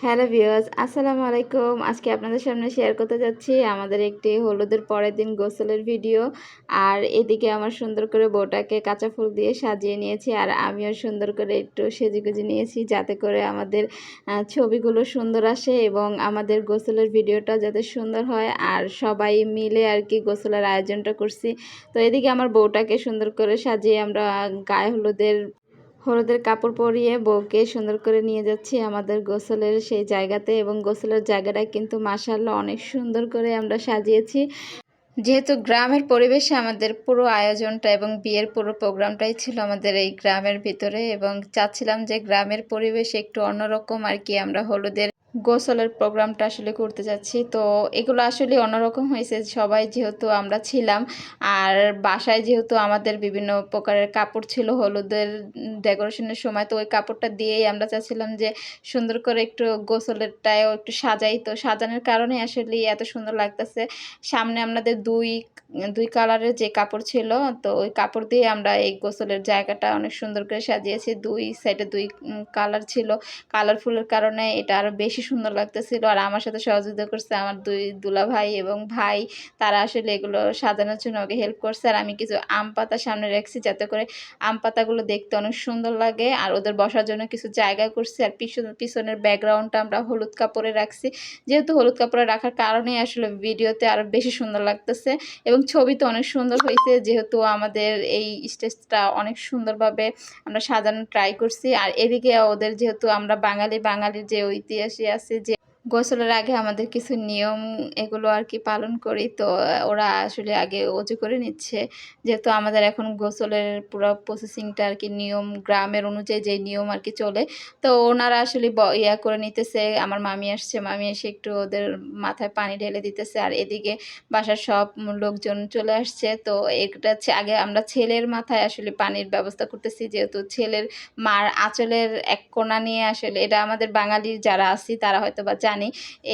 Hello viewers, আসসালামু আলাইকুম। আজকে আপনাদের সামনে শেয়ার করতে যাচ্ছি আমাদের একটি হলুদের পরের দিন গোসলের ভিডিও। আর এদিকে আমার সুন্দর করে বউটাকে কাঁচা ফুল দিয়ে সাজিয়ে নিয়েছি, আর আমিও সুন্দর করে একটু সেজেগুজে নিয়েছি যাতে করে আমাদের ছবিগুলো সুন্দর আসে এবং আমাদের গোসলের ভিডিওটা যাতে সুন্দর হয়। আর সবাই মিলে আর কি গোসলের আয়োজনটা করছি। তো এদিকে আমার বউটাকে সুন্দর করে সাজিয়ে আমরা গায়ে হলুদের কাপড় পরিয়ে বউকে সুন্দর করে নিয়ে যাচ্ছি আমাদের গোসলের সেই জায়গাতে, এবং গোসলের জায়গাটা কিন্তু মাশাআল্লাহ অনেক সুন্দর করে আমরা সাজিয়েছি। যেহেতু গ্রামের পরিবেশে আমাদের পুরো আয়োজনটা এবং বিয়ের পুরো প্রোগ্রামটাই ছিল আমাদের এই গ্রামের ভিতরে, এবং চাচ্ছিলাম যে গ্রামের পরিবেশ একটু অন্যরকম আর কি আমরা হলুদের গোসলের প্রোগ্রামটা আসলে করতে যাচ্ছি। তো এগুলো আসলে অন্যরকম হয়েছে, সবাই যেহেতু আমরা ছিলাম আর বাসায় যেহেতু আমাদের বিভিন্ন প্রকারের কাপড় ছিল হলুদের ডেকোরেশনের সময়, তো ওই কাপড়টা দিয়েই আমরা চাচ্ছিলাম যে সুন্দর করে একটু গোসলেরটাও একটু সাজাই। তো সাজানোর কারণে আসলে এত সুন্দর লাগতেছে। সামনে আমাদের দুই দুই কালারের যে কাপড় ছিল, তো ওই কাপড় দিয়ে আমরা এই গোসলের জায়গাটা অনেক সুন্দর করে সাজিয়েছি। দুই সাইডে দুই কালার ছিল, কালারফুলের কারণে এটা আরও বেশি সুন্দর লাগতেছিল। আর আমার সাথে সহযোগিতা করছে আমার দুই দুলাভাই এবং ভাই, তারা আসলে এগুলো সাজানোর জন্য আমাকে হেল্প করছে। আর আমি কিছু আম পাতা সামনে রাখছি যাতে করে আম পাতাগুলো দেখতে অনেক সুন্দর লাগে, আর ওদের বসার জন্য কিছু জায়গা করছি। আর পিছনের ব্যাকগ্রাউন্ডটা আমরা হলুদ কাপড়ে রাখছি, যেহেতু হলুদ কাপড়ে রাখার কারণে আসলে ভিডিওতে আরও বেশি সুন্দর লাগতেছে এবং ছবিতে অনেক সুন্দর হয়েছে, যেহেতু আমাদের এই স্টেজটা অনেক সুন্দরভাবে আমরা সাজানো ট্রাই করছি। আর এদিকে ওদের যেহেতু আমরা বাঙালির যে ঐতিহাসিক আছে যে গোসলের আগে আমাদের কিছু নিয়ম, এগুলো আর কি পালন করি। তো ওরা আসলে আগে অজু করে নিচ্ছে, যেহেতু আমাদের এখন গোসলের পুরো প্রসেসিংটা আর কি নিয়ম গ্রামের অনুযায়ী যে নিয়ম আর কি চলে। তো ওনারা আসলে ইয়া করে নিতেছে। আমার মামি আসছে, মামি এসে একটু ওদের মাথায় পানি ঢেলে দিতেছে। আর এদিকে বাসার সব লোকজন চলে আসছে। তো এটা হচ্ছে আগে আমরা ছেলের মাথায় আসলে পানির ব্যবস্থা করতেছি, যেহেতু ছেলের মার আঁচলের এক কোণা নিয়ে আসলে এটা আমাদের বাঙালির যারা আছি তারা হয়তো বা জানি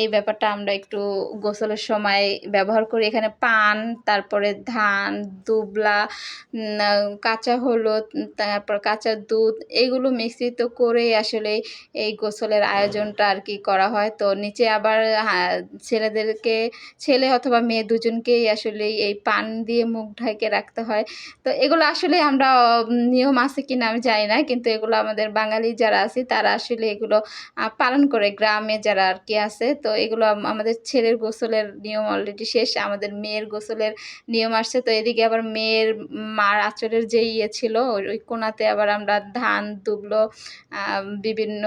এই ব্যাপারটা আমরা একটু গোসলের সময় ব্যবহার করি। এখানে পান, তারপরে ধান, দুবলা, কাঁচা হলুদ, তারপর কাঁচা দুধ, এইগুলো মিশ্রিত করেই আসলে এই গোসলের আয়োজনটা আর কি করা হয়। তো নিচে আবার ছেলে অথবা মেয়ে দুজনকেই আসলে এই পান দিয়ে মুখ ঢেকে রাখতে হয়। তো এগুলো আসলে আমরা নিয়ম আছে কিনা আমি জানি না, কিন্তু এগুলো আমাদের বাঙালি যারা আছে তারা আসলে এগুলো পালন করে, গ্রামে যারা আর কি আছে। তো এগুলো আমাদের ছেলের গোসলের নিয়ম অলরেডি শেষ, আমাদের মেয়ের গোসলের নিয়ম আসছে। তো এদিকে আবার মেয়ের মার আঁচলের যে ইয়ে ছিল ওই কোণাতে আবার আমরা ধান, দুবলো, বিভিন্ন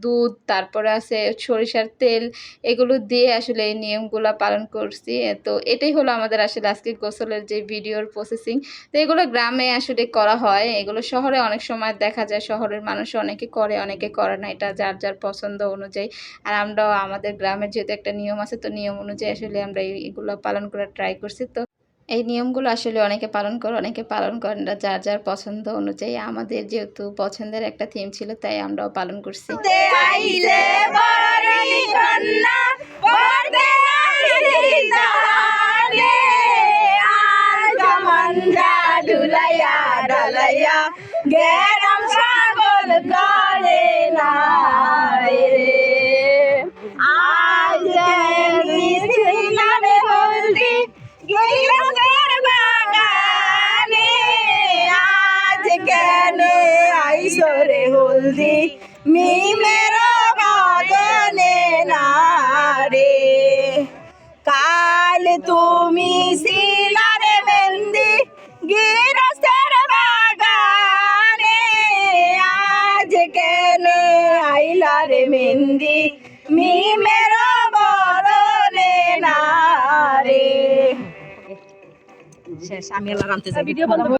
দুধ, তারপরে আছে সরিষার তেল, এগুলো দিয়ে আসলে এই নিয়মগুলো পালন করছি। তো এটাই হলো আমাদের আসলে আজকে গোসলের যে ভিডিওর প্রসেসিং। তো এগুলো গ্রামে আসলে করা হয়, এগুলো শহরে অনেক সময় দেখা যায় শহরের মানুষ অনেকে করে অনেকে করে না, এটা যার যার পছন্দ অনুযায়ী। আর আমরাও আমাদের গ্রামের যেহেতু একটা নিয়ম আছে, তো নিয়ম অনুযায়ী আসলে আমরা এগুলো পালন করার ট্রাই করছি। তো এই নিয়মগুলো আসলে অনেকে পালন করে অনেকে পালন করেন না, যার যার পছন্দ অনুযায়ী। আমাদের যেহেতু পছন্দের একটা থিম ছিল তাই আমরাও পালন করছি। ডুলাইয়া ডালাইয়া গেরাম সাগর করে না রে আজ মিছিলারে হলদি গিলাসের বাগানে আজ কেন আইসরে হলদি মিমের বাগানে না রে কাল তুমি শিলারে মেহেন্দি গিরস্তের বাগানে আজ কেন আইলা রে মেহেন্দি মিমের বরণে না রে শেষ আমি আবার আনতে যাই ভিডিও বন্ধ।